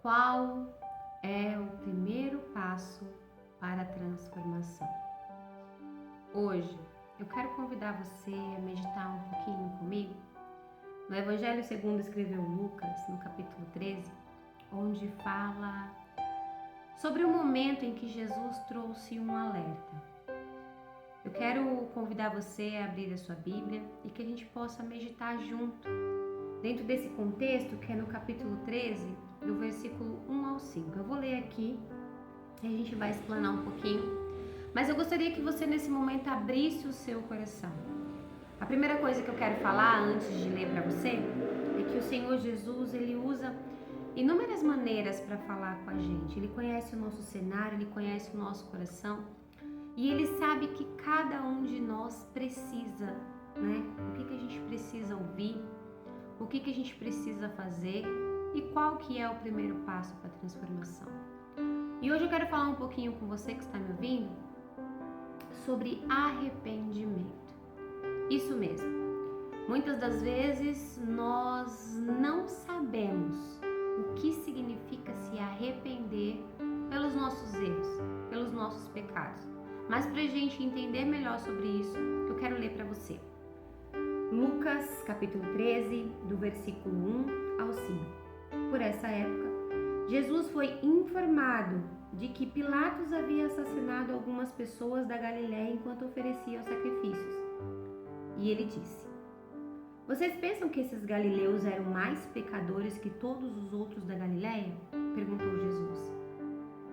Qual é o primeiro passo para a transformação? Hoje eu quero convidar você a meditar um pouquinho comigo no Evangelho segundo escreveu Lucas, no capítulo 13, onde fala sobre o momento em que Jesus trouxe um alerta. Eu quero convidar você a abrir a sua Bíblia e que a gente possa meditar junto dentro desse contexto que é no capítulo 13, do versículo 1 ao 5. Eu vou ler aqui e a gente vai explanar um pouquinho, mas eu gostaria que você nesse momento abrisse o seu coração. A primeira coisa que eu quero falar antes de ler para você é que o Senhor Jesus, ele usa inúmeras maneiras para falar com a gente. Ele conhece o nosso cenário, ele conhece o nosso coração e ele sabe que cada um de nós precisa, né? O que a gente precisa ouvir, o que a gente precisa fazer e qual que é o primeiro passo para a transformação. E hoje eu quero falar um pouquinho com você que está me ouvindo sobre arrependimento. Isso mesmo. Muitas das vezes nós não sabemos o que significa se arrepender pelos nossos erros, pelos nossos pecados. Mas para a gente entender melhor sobre isso, eu quero ler para você. Lucas, capítulo 13, do versículo 1 ao 5. Por essa época, Jesus foi informado de que Pilatos havia assassinado algumas pessoas da Galiléia enquanto oferecia os sacrifícios. E ele disse: "Vocês pensam que esses galileus eram mais pecadores que todos os outros da Galiléia?" perguntou Jesus.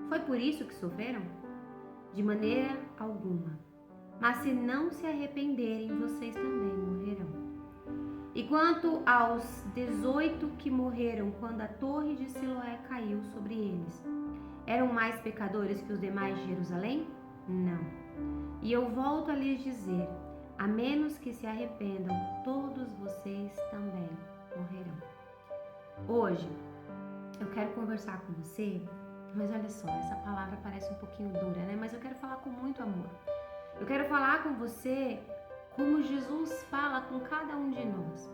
"Foi por isso que sofreram? De maneira alguma. Mas se não se arrependerem, vocês também morrerão. E quanto aos 18 que morreram quando a torre de Siloé caiu sobre eles, eram mais pecadores que os demais de Jerusalém? Não. E eu volto a lhes dizer, a menos que se arrependam, todos vocês também morrerão." Hoje, eu quero conversar com você, mas olha só, essa palavra parece um pouquinho dura, né? Mas eu quero falar com muito amor. Eu quero falar com você como Jesus fala com cada um de nós.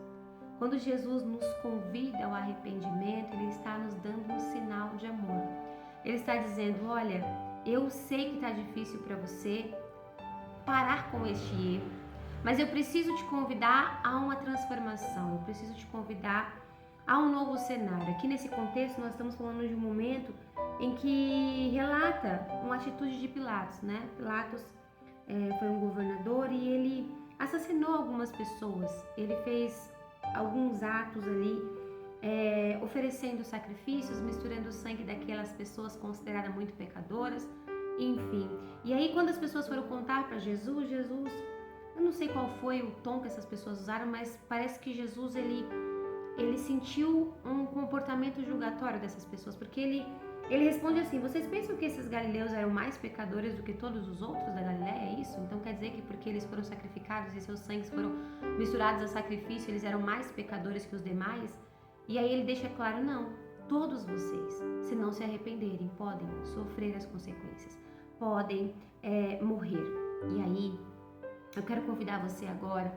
Quando Jesus nos convida ao arrependimento, Ele está nos dando um sinal de amor. Ele está dizendo, olha, eu sei que está difícil para você parar com este erro, mas eu preciso te convidar a uma transformação, eu preciso te convidar a um novo cenário. Aqui nesse contexto nós estamos falando de um momento em que relata uma atitude de Pilatos, né? Pilatos foi um governador e ele assassinou algumas pessoas, ele fez alguns atos ali, oferecendo sacrifícios, misturando o sangue daquelas pessoas consideradas muito pecadoras, enfim. E aí quando as pessoas foram contar para Jesus, eu não sei qual foi o tom que essas pessoas usaram, mas parece que Jesus ele sentiu um comportamento julgatório dessas pessoas, porque ele responde assim, vocês pensam que esses galileus eram mais pecadores do que todos os outros da Galiléia? É isso? Então quer dizer que porque eles foram sacrificados e seus sangues foram misturados a sacrifício, eles eram mais pecadores que os demais? E aí ele deixa claro, não, todos vocês, se não se arrependerem, podem sofrer as consequências, podem morrer. E aí, eu quero convidar você agora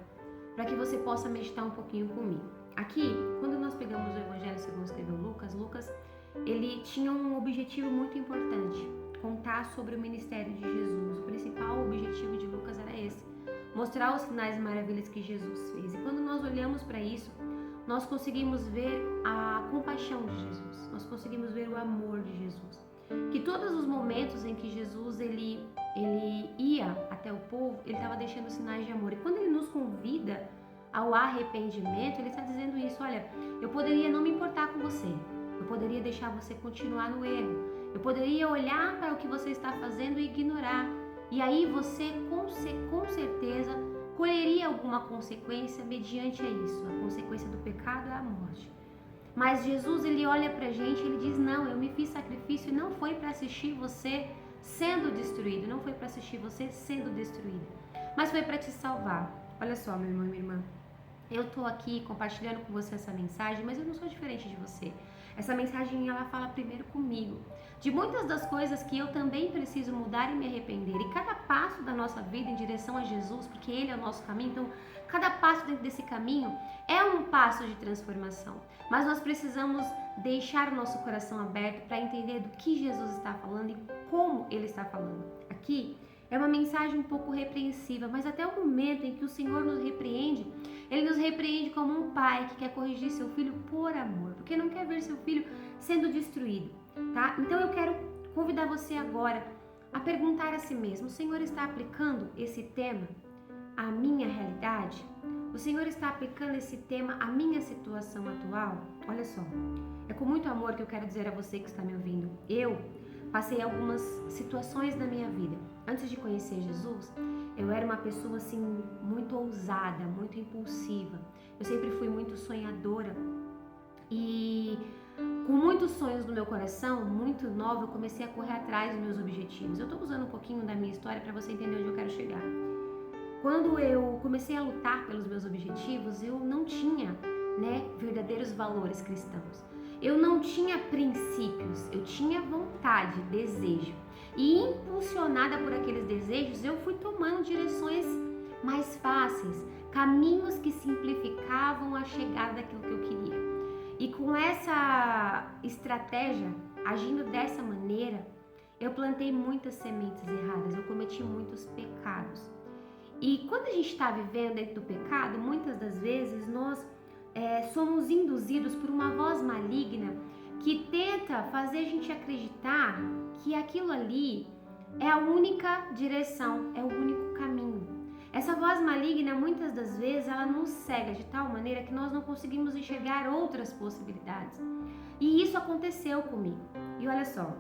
para que você possa meditar um pouquinho comigo. Aqui, quando nós pegamos o Evangelho segundo escreveu Lucas, ele tinha um objetivo muito importante, contar sobre o ministério de Jesus. O principal objetivo de Lucas era esse, mostrar os sinais e maravilhas que Jesus fez. E quando nós olhamos para isso, nós conseguimos ver a compaixão de Jesus, nós conseguimos ver o amor de Jesus. Que todos os momentos em que Jesus ele ia até o povo, ele estava deixando sinais de amor. E quando ele nos convida ao arrependimento, ele está dizendo isso, olha, eu poderia não me importar com você, eu poderia deixar você continuar no erro, eu poderia olhar para o que você está fazendo e ignorar, e aí você com certeza colheria alguma consequência mediante a isso, a consequência do pecado é a morte. Mas Jesus ele olha para a gente e ele diz, não, eu me fiz sacrifício e não foi para assistir você sendo destruído, não foi para assistir você sendo destruído, mas foi para te salvar. Olha só, meu irmão e minha irmã, eu tô aqui compartilhando com você essa mensagem, mas eu não sou diferente de você. Essa mensagem ela fala primeiro comigo, de muitas das coisas que eu também preciso mudar e me arrepender. E cada passo da nossa vida em direção a Jesus, porque Ele é o nosso caminho, então cada passo dentro desse caminho é um passo de transformação. Mas nós precisamos deixar o nosso coração aberto para entender do que Jesus está falando e como Ele está falando. Aqui é uma mensagem um pouco repreensiva, mas até o momento em que o Senhor nos repreende, Ele nos repreende como um pai que quer corrigir seu filho por amor, porque não quer ver seu filho sendo destruído, tá? Então eu quero convidar você agora a perguntar a si mesmo: o Senhor está aplicando esse tema à minha realidade? O Senhor está aplicando esse tema à minha situação atual? Olha só, é com muito amor que eu quero dizer a você que está me ouvindo. Eu passei algumas situações na minha vida. Antes de conhecer Jesus, eu era uma pessoa assim muito ousada, muito impulsiva. Eu sempre fui muito sonhadora e com muitos sonhos no meu coração, muito nova, eu comecei a correr atrás dos meus objetivos. Eu estou usando um pouquinho da minha história para você entender onde eu quero chegar. Quando eu comecei a lutar pelos meus objetivos, eu não tinha, verdadeiros valores cristãos. Eu não tinha princípios, eu tinha vontade, desejo. E impulsionada por aqueles desejos, eu fui tomando direções mais fáceis, caminhos que simplificavam a chegada daquilo que eu queria. E com essa estratégia, agindo dessa maneira, eu plantei muitas sementes erradas, eu cometi muitos pecados. E quando a gente está vivendo dentro do pecado, muitas das vezes nós somos induzidos por uma voz maligna que tenta fazer a gente acreditar que aquilo ali é a única direção, é o único caminho. Essa voz maligna, muitas das vezes, ela nos cega de tal maneira que nós não conseguimos enxergar outras possibilidades. E isso aconteceu comigo. E olha só,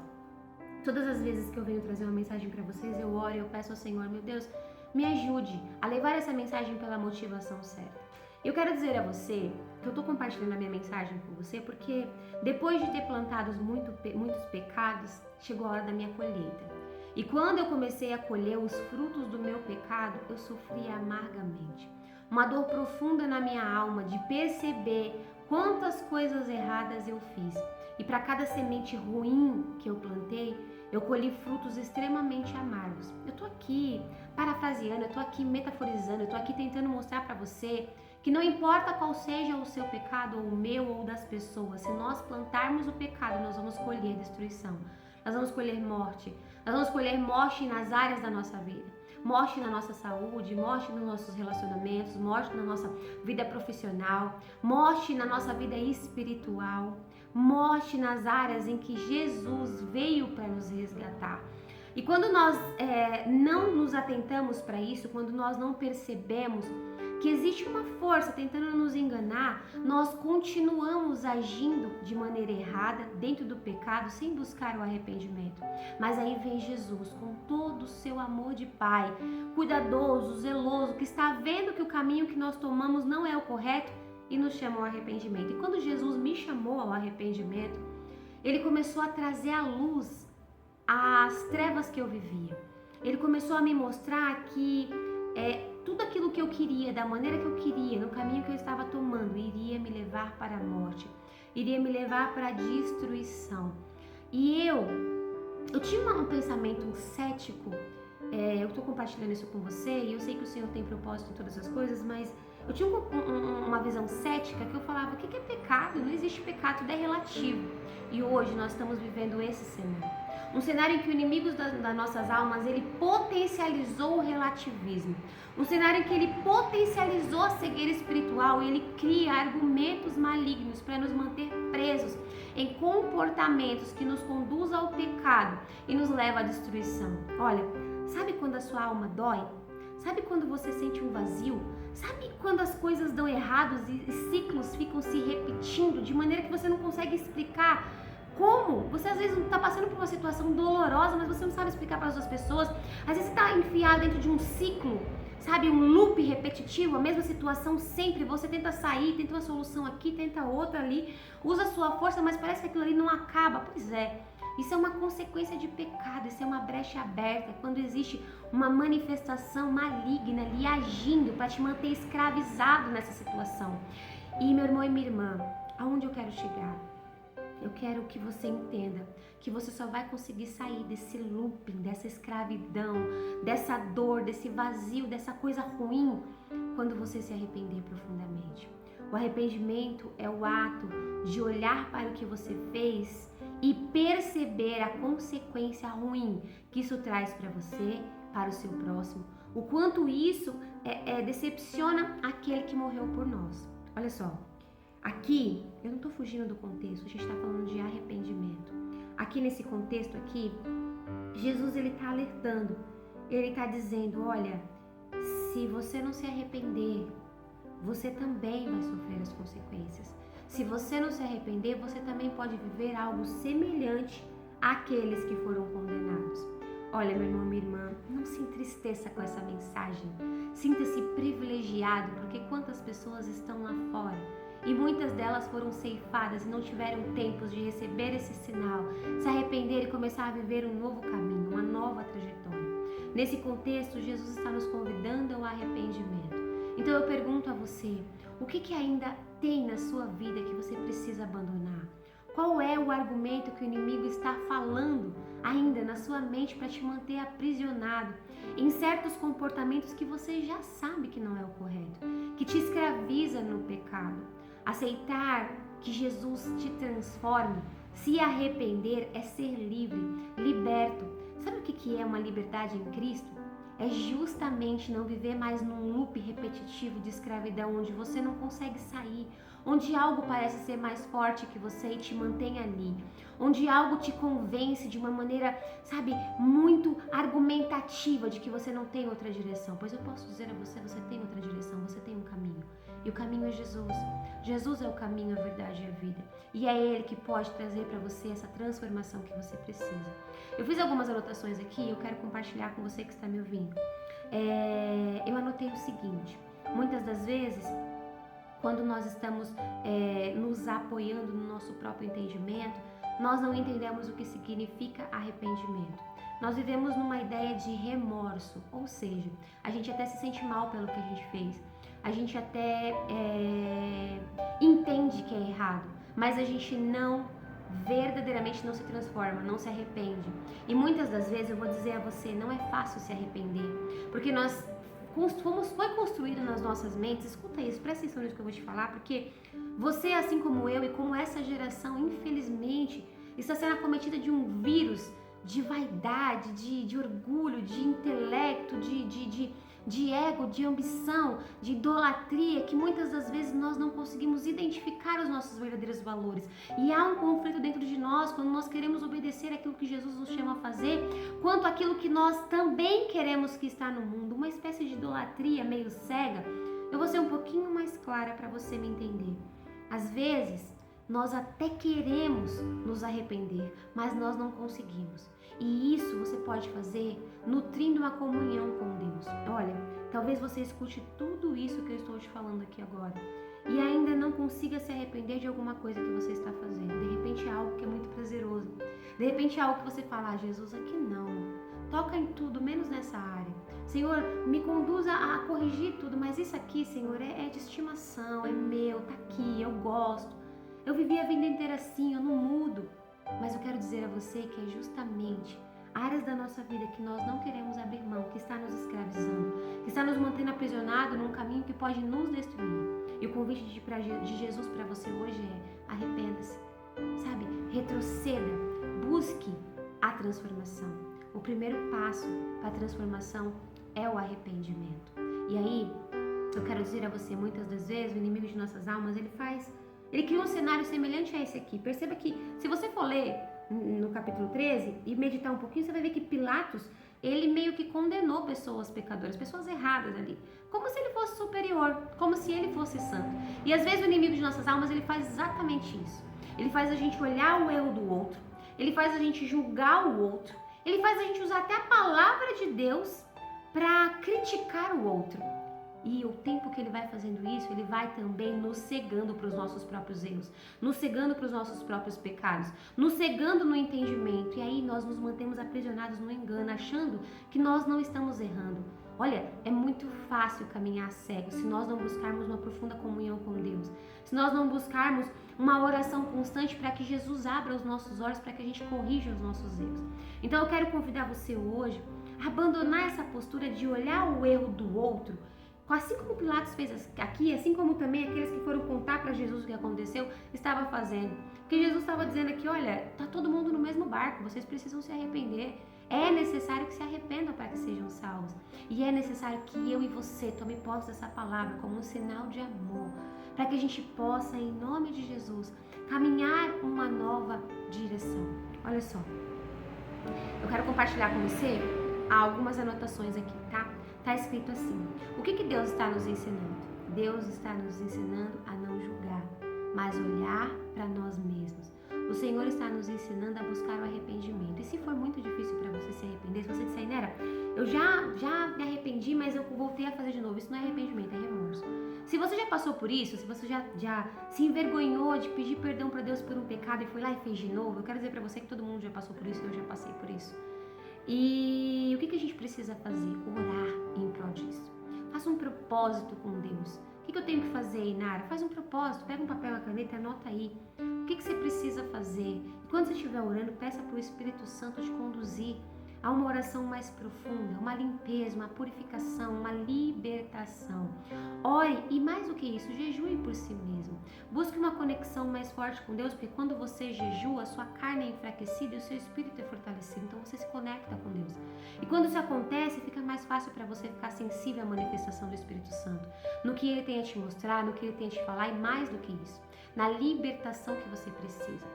todas as vezes que eu venho trazer uma mensagem para vocês, eu oro e eu peço ao Senhor, meu Deus, me ajude a levar essa mensagem pela motivação certa. Eu quero dizer a você que eu estou compartilhando a minha mensagem com você porque depois de ter plantado muitos pecados, chegou a hora da minha colheita. E quando eu comecei a colher os frutos do meu pecado, eu sofri amargamente. Uma dor profunda na minha alma de perceber quantas coisas erradas eu fiz. E para cada semente ruim que eu plantei, eu colhi frutos extremamente amargos. Eu tô aqui parafraseando, eu tô aqui metaforizando, eu tô aqui tentando mostrar para você que não importa qual seja o seu pecado, ou o meu, ou das pessoas, se nós plantarmos o pecado, nós vamos colher destruição, nós vamos colher morte, nós vamos colher morte nas áreas da nossa vida, morte na nossa saúde, morte nos nossos relacionamentos, morte na nossa vida profissional, morte na nossa vida espiritual, morte nas áreas em que Jesus veio para nos resgatar. E quando nós não nos atentamos para isso, quando nós não percebemos que existe uma força tentando nos enganar, nós continuamos agindo de maneira errada, dentro do pecado, sem buscar o arrependimento. Mas aí vem Jesus com todo o seu amor de Pai, cuidadoso, zeloso, que está vendo que o caminho que nós tomamos não é o correto e nos chama ao arrependimento. E quando Jesus me chamou ao arrependimento, Ele começou a trazer à luz as trevas que eu vivia. Ele começou a me mostrar que tudo aquilo que eu queria, da maneira que eu queria, no caminho que eu estava tomando, iria me levar para a morte, iria me levar para a destruição. E eu tinha um pensamento cético, eu estou compartilhando isso com você, e eu sei que o Senhor tem propósito em todas as coisas, mas eu tinha uma visão cética que eu falava, o que é pecado? Não existe pecado, tudo é relativo. E hoje nós estamos vivendo esse cenário. Um cenário em que o inimigo das nossas almas, ele potencializou o relativismo. Um cenário em que ele potencializou a cegueira espiritual e ele cria argumentos malignos para nos manter presos em comportamentos que nos conduzem ao pecado e nos levam à destruição. Olha, sabe quando a sua alma dói? Sabe quando você sente um vazio? Sabe quando as coisas dão errados e ciclos ficam se repetindo de maneira que você não consegue explicar? Como? Você às vezes está passando por uma situação dolorosa, mas você não sabe explicar para as outras pessoas. Às vezes você está enfiado dentro de um ciclo, sabe? Um loop repetitivo, a mesma situação sempre. Você tenta sair, tenta uma solução aqui, tenta outra ali. Usa a sua força, mas parece que aquilo ali não acaba. Pois é, isso é uma consequência de pecado, isso é uma brecha aberta. Quando existe uma manifestação maligna ali agindo para te manter escravizado nessa situação. E meu irmão e minha irmã, aonde eu quero chegar? eu quero que você entenda que você só vai conseguir sair desse looping, dessa escravidão, dessa dor, desse vazio, dessa coisa ruim, quando você se arrepender profundamente. O arrependimento é o ato de olhar para o que você fez e perceber a consequência ruim que isso traz para você, para o seu próximo, o quanto isso decepciona aquele que morreu por nós. Olha só, aqui eu não estou fugindo do contexto, a gente está falando de arrependimento. Aqui nesse contexto aqui, Jesus ele está alertando, ele está dizendo, olha, se você não se arrepender, você também vai sofrer as consequências. Se você não se arrepender, você também pode viver algo semelhante àqueles que foram condenados. Olha, meu irmão, minha irmã, não se entristeça com essa mensagem. Sinta-se privilegiado, porque quantas pessoas estão lá fora e muitas delas foram ceifadas e não tiveram tempos de receber esse sinal, se arrepender e começar a viver um novo caminho, uma nova trajetória. Nesse contexto, Jesus está nos convidando ao arrependimento. Então eu pergunto a você, o que ainda tem na sua vida que você precisa abandonar? Qual é o argumento que o inimigo está falando ainda na sua mente para te manter aprisionado em certos comportamentos que você já sabe que não é o correto, que te escraviza no pecado? Aceitar que Jesus te transforme, se arrepender é ser livre, liberto. Sabe o que é uma liberdade em Cristo? É justamente não viver mais num loop repetitivo de escravidão, onde você não consegue sair, onde algo parece ser mais forte que você e te mantém ali, onde algo te convence de uma maneira, sabe, muito argumentativa de que você não tem outra direção. Pois eu posso dizer a você, você tem outra direção, você tem um caminho. E o caminho é Jesus. Jesus é o caminho, a verdade e a vida. E é Ele que pode trazer para você essa transformação que você precisa. Eu fiz algumas anotações aqui e eu quero compartilhar com você que está me ouvindo. Eu anotei o seguinte: muitas das vezes, quando nós estamos nos apoiando no nosso próprio entendimento, nós não entendemos o que significa arrependimento. Nós vivemos numa ideia de remorso, ou seja, a gente até se sente mal pelo que a gente fez. A gente até entende que é errado, mas a gente verdadeiramente não se transforma, não se arrepende. E muitas das vezes, eu vou dizer a você, não é fácil se arrepender, porque foi construído nas nossas mentes. Escuta isso, presta atenção nisso que eu vou te falar, porque você, assim como eu e como essa geração, infelizmente, está sendo acometida de um vírus de vaidade, de orgulho, de intelecto, de ego, de ambição, de idolatria, que muitas das vezes nós não conseguimos identificar os nossos verdadeiros valores. E há um conflito dentro de nós quando nós queremos obedecer aquilo que Jesus nos chama a fazer, quanto aquilo que nós também queremos que está no mundo, uma espécie de idolatria meio cega. Eu vou ser um pouquinho mais clara para você me entender. Às vezes, nós até queremos nos arrepender, mas nós não conseguimos. E isso você pode fazer nutrindo uma comunhão com Deus. Olha, talvez você escute tudo isso que eu estou te falando aqui agora e ainda não consiga se arrepender de alguma coisa que você está fazendo. De repente é algo que é muito prazeroso. De repente é algo que você fala, Jesus, aqui não. Toca em tudo, menos nessa área. Senhor, me conduza a corrigir tudo, mas isso aqui, Senhor, é de estimação, é meu, tá aqui, eu gosto. Eu vivi a vida inteira assim, eu não mudo. Mas eu quero dizer a você que é justamente áreas da nossa vida que nós não queremos abrir mão, que está nos escravizando, que está nos mantendo aprisionados num caminho que pode nos destruir. E o convite de Jesus para você hoje é: arrependa-se, sabe? Retroceda, busque a transformação. O primeiro passo para a transformação é o arrependimento. E aí, eu quero dizer a você, muitas das vezes, o inimigo de nossas almas, ele cria um cenário semelhante a esse aqui. Perceba que, se você for ler no capítulo 13 e meditar um pouquinho, você vai ver que Pilatos, ele meio que condenou pessoas pecadoras, pessoas erradas ali, como se ele fosse superior, como se ele fosse santo. E às vezes o inimigo de nossas almas, ele faz exatamente isso. Ele faz a gente olhar o erro do outro, ele faz a gente julgar o outro, ele faz a gente usar até a palavra de Deus para criticar o outro. E o tempo que ele vai fazendo isso, ele vai também nos cegando para os nossos próprios erros, nos cegando para os nossos próprios pecados, nos cegando no entendimento. E aí nós nos mantemos aprisionados no engano, achando que nós não estamos errando. Olha, é muito fácil caminhar cego se nós não buscarmos uma profunda comunhão com Deus. Se nós não buscarmos uma oração constante para que Jesus abra os nossos olhos, para que a gente corrija os nossos erros. Então eu quero convidar você hoje a abandonar essa postura de olhar o erro do outro, assim como Pilatos fez aqui, assim como também aqueles que foram contar para Jesus o que aconteceu, estava fazendo. Porque Jesus estava dizendo aqui, olha, tá todo mundo no mesmo barco, vocês precisam se arrepender. É necessário que se arrependam para que sejam salvos. E é necessário que eu e você tome posse dessa palavra como um sinal de amor, para que a gente possa, em nome de Jesus, caminhar uma nova direção. Olha só, eu quero compartilhar com você algumas anotações aqui, tá? Tá escrito assim: o que Deus está nos ensinando? Deus está nos ensinando a não julgar, mas olhar para nós mesmos. O Senhor está nos ensinando a buscar o arrependimento. E se for muito difícil para você se arrepender, se você disser, Nera, eu já me arrependi, mas eu voltei a fazer de novo. Isso não é arrependimento, é remorso. Se você já passou por isso, se você já se envergonhou de pedir perdão para Deus por um pecado e foi lá e fez de novo, eu quero dizer para você que todo mundo já passou por isso, eu já passei por isso. E o que a gente precisa fazer? Orar em prol disso. Faça um propósito com Deus. O que eu tenho que fazer, Inara? Faz um propósito, pega um papel e uma caneta e anota aí. O que você precisa fazer? E quando você estiver orando, peça para o Espírito Santo te conduzir a uma oração mais profunda, uma limpeza, uma purificação, uma libertação. Ore e mais do que isso, jejue por si mesmo. Busque uma conexão mais forte com Deus, porque quando você jejua, a sua carne é enfraquecida e o seu espírito é fortalecido. Então você se conecta com Deus. E quando isso acontece, fica mais fácil para você ficar sensível à manifestação do Espírito Santo, no que Ele tem a te mostrar, no que Ele tem a te falar e mais do que isso, na libertação que você precisa.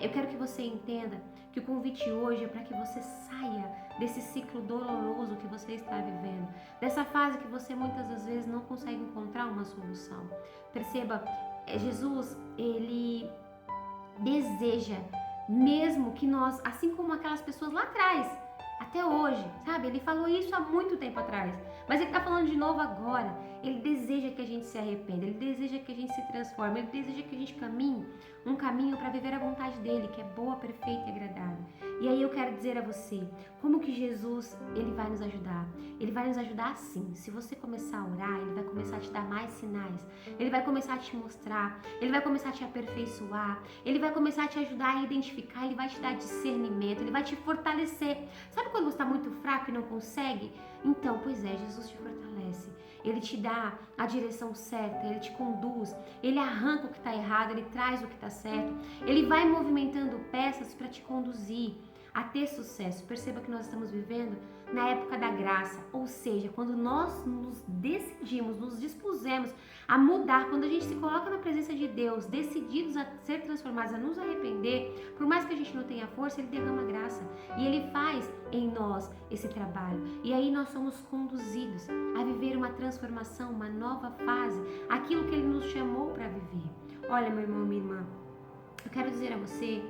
Eu quero que você entenda que o convite hoje é para que você saia desse ciclo doloroso que você está vivendo, dessa fase que você muitas das vezes não consegue encontrar uma solução. Perceba, Jesus, Ele deseja mesmo que nós, assim como aquelas pessoas lá atrás, até hoje, sabe? Ele falou isso há muito tempo atrás, mas Ele está falando de novo agora. Ele deseja que a gente se arrependa, Ele deseja que a gente se transforme, Ele deseja que a gente caminhe um caminho para viver a vontade dEle, que é boa, perfeita e agradável. E aí eu quero dizer a você, como que Jesus, Ele vai nos ajudar? Ele vai nos ajudar assim, se você começar a orar, Ele vai começar a te dar mais sinais, Ele vai começar a te mostrar, Ele vai começar a te aperfeiçoar, Ele vai começar a te ajudar a identificar, Ele vai te dar discernimento, Ele vai te fortalecer. Sabe quando você está muito fraco e não consegue? Então, pois é, Jesus te fortalece. Ele te dá a direção certa, Ele te conduz, Ele arranca o que está errado, Ele traz o que está certo, Ele vai movimentando peças para te conduzir a ter sucesso. Perceba que nós estamos vivendo na época da graça, ou seja, quando nós nos decidimos, nos dispusemos a mudar, quando a gente se coloca na presença de Deus, decididos a ser transformados, a nos arrepender, por mais que a gente não tenha força, Ele derrama graça e Ele faz em nós esse trabalho. E aí nós somos conduzidos a viver uma transformação, uma nova fase, aquilo que Ele nos chamou para viver. Olha, meu irmão, minha irmã, eu quero dizer a você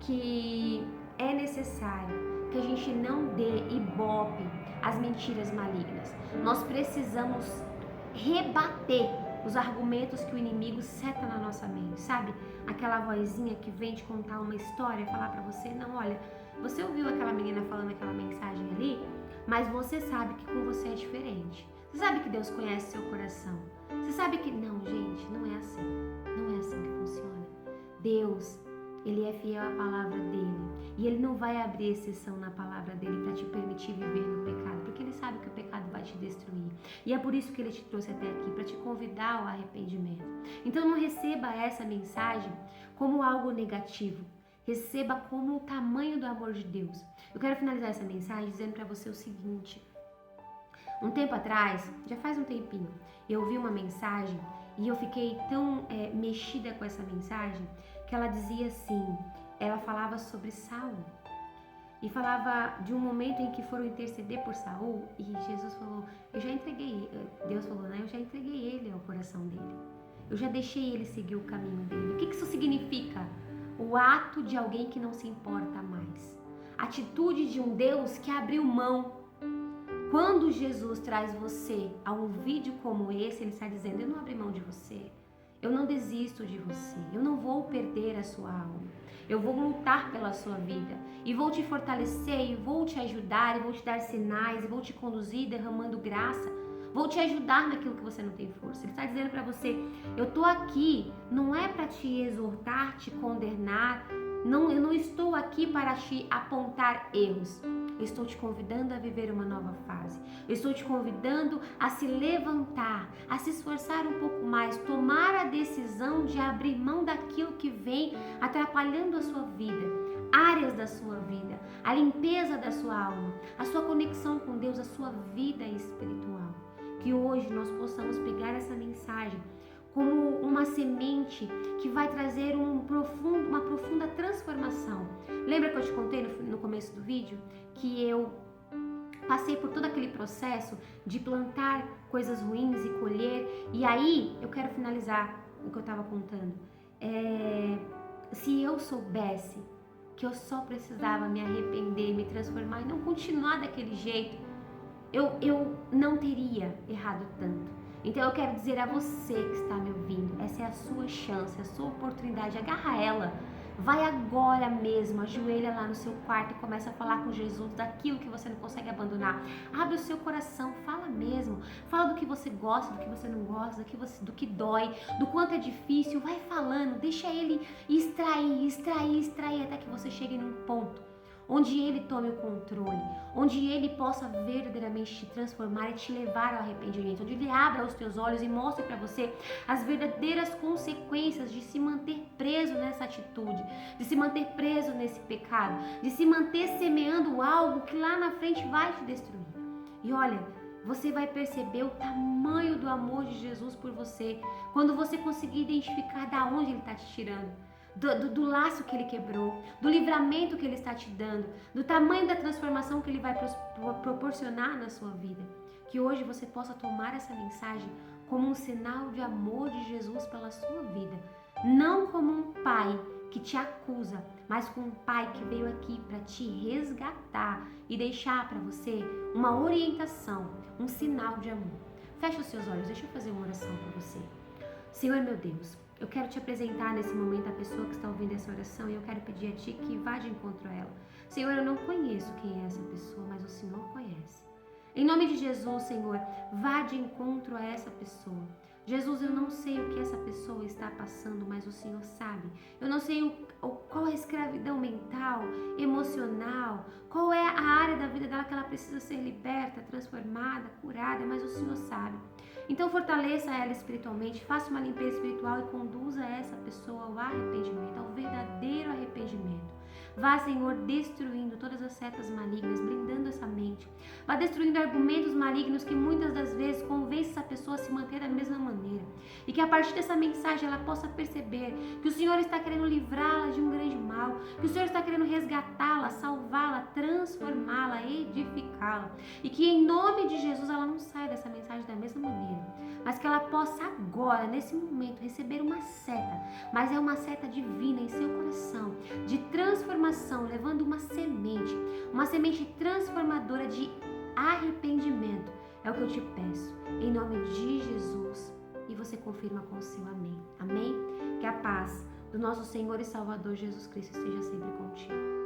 que é necessário que a gente não dê ibope às mentiras malignas. Nós precisamos rebater os argumentos que o inimigo seta na nossa mente, sabe? Aquela vozinha que vem te contar uma história, falar pra você, não, olha, você ouviu aquela menina falando aquela mensagem ali, mas você sabe que com você é diferente. Você sabe que Deus conhece seu coração. Você sabe que, não, gente, não é assim. Não é assim que funciona. Deus, Ele é fiel à palavra dele e Ele não vai abrir exceção na palavra dele para te permitir viver no pecado, porque Ele sabe que o pecado vai te destruir. E é por isso que Ele te trouxe até aqui, para te convidar ao arrependimento. Então não receba essa mensagem como algo negativo. Receba como o tamanho do amor de Deus. Eu quero finalizar essa mensagem dizendo para você o seguinte. Um tempo atrás, já faz um tempinho, eu ouvi uma mensagem e eu fiquei tão mexida com essa mensagem que ela dizia assim, ela falava sobre Saul e falava de um momento em que foram interceder por Saul e Jesus falou, eu já entreguei, Deus falou, né? Eu já entreguei ele ao coração dele, eu já deixei ele seguir o caminho dele. O que isso significa? O ato de alguém que não se importa mais, a atitude de um Deus que abriu mão. Quando Jesus traz você a um vídeo como esse, Ele está dizendo, eu não abri mão de você. Eu não desisto de você. Eu não vou perder a sua alma. Eu vou lutar pela sua vida e vou te fortalecer e vou te ajudar e vou te dar sinais e vou te conduzir derramando graça. Vou te ajudar naquilo que você não tem força. Ele está dizendo para você, eu estou aqui, não é para te exortar, te condenar, não, eu não estou aqui para te apontar erros. Eu estou te convidando a viver uma nova fase. Eu estou te convidando a se levantar, a se esforçar um pouco mais, tomar a decisão de abrir mão daquilo que vem atrapalhando a sua vida, áreas da sua vida, a limpeza da sua alma, a sua conexão com Deus, a sua vida espiritual. Que hoje nós possamos pegar essa mensagem como uma semente que vai trazer uma profunda transformação. Lembra que eu te contei no começo do vídeo que eu passei por todo aquele processo de plantar coisas ruins e colher? E aí eu quero finalizar o que eu estava contando. Se eu soubesse que eu só precisava me arrepender, me transformar e não continuar daquele jeito, eu não teria errado tanto. Então eu quero dizer a você que está me ouvindo, essa é a sua chance, a sua oportunidade, agarra ela. Vai agora mesmo, ajoelha lá no seu quarto e começa a falar com Jesus daquilo que você não consegue abandonar. Abre o seu coração, fala mesmo. Fala do que você gosta, do que você não gosta, do que dói, do quanto é difícil. Vai falando, deixa ele extrair até que você chegue num ponto onde ele tome o controle, onde ele possa verdadeiramente te transformar e te levar ao arrependimento, onde ele abra os teus olhos e mostre para você as verdadeiras consequências de se manter preso nessa atitude, de se manter preso nesse pecado, de se manter semeando algo que lá na frente vai te destruir. E olha, você vai perceber o tamanho do amor de Jesus por você quando você conseguir identificar da onde ele está te tirando. Do laço que ele quebrou, do livramento que ele está te dando, do tamanho da transformação que ele vai proporcionar na sua vida. Que hoje você possa tomar essa mensagem como um sinal de amor de Jesus pela sua vida. Não como um pai que te acusa, mas como um pai que veio aqui para te resgatar e deixar para você uma orientação, um sinal de amor. Feche os seus olhos, deixa eu fazer uma oração para você. Senhor meu Deus, eu quero te apresentar nesse momento a pessoa que está ouvindo essa oração e eu quero pedir a Ti que vá de encontro a ela. Senhor, eu não conheço quem é essa pessoa, mas o Senhor conhece. Em nome de Jesus, Senhor, vá de encontro a essa pessoa. Jesus, eu não sei o que essa pessoa está passando, mas o Senhor sabe. Eu não sei qual é a escravidão mental, emocional, qual é a área da vida dela que ela precisa ser liberta, transformada, curada, mas o Senhor sabe. Então fortaleça ela espiritualmente, faça uma limpeza espiritual e conduza essa pessoa ao arrependimento, ao verdadeiro arrependimento. Vá, Senhor, destruindo todas as setas malignas, blindando essa mente. Vá destruindo argumentos malignos que muitas das vezes convencem essa pessoa a se manter da mesma maneira. E que a partir dessa mensagem ela possa perceber que o Senhor está querendo livrá-la de um grande mal, que o Senhor está querendo resgatá-la, salvá-la, transformá-la, edificá-la. E que em nome de Jesus ela não saia dessa mensagem da mesma maneira, mas que ela possa agora, nesse momento, receber uma seta, mas é uma seta divina em seu coração, de transformação, levando uma semente transformadora de arrependimento. É o que eu te peço, em nome de Jesus, e você confirma com o seu amém. Amém? Que a paz do nosso Senhor e Salvador Jesus Cristo esteja sempre contigo.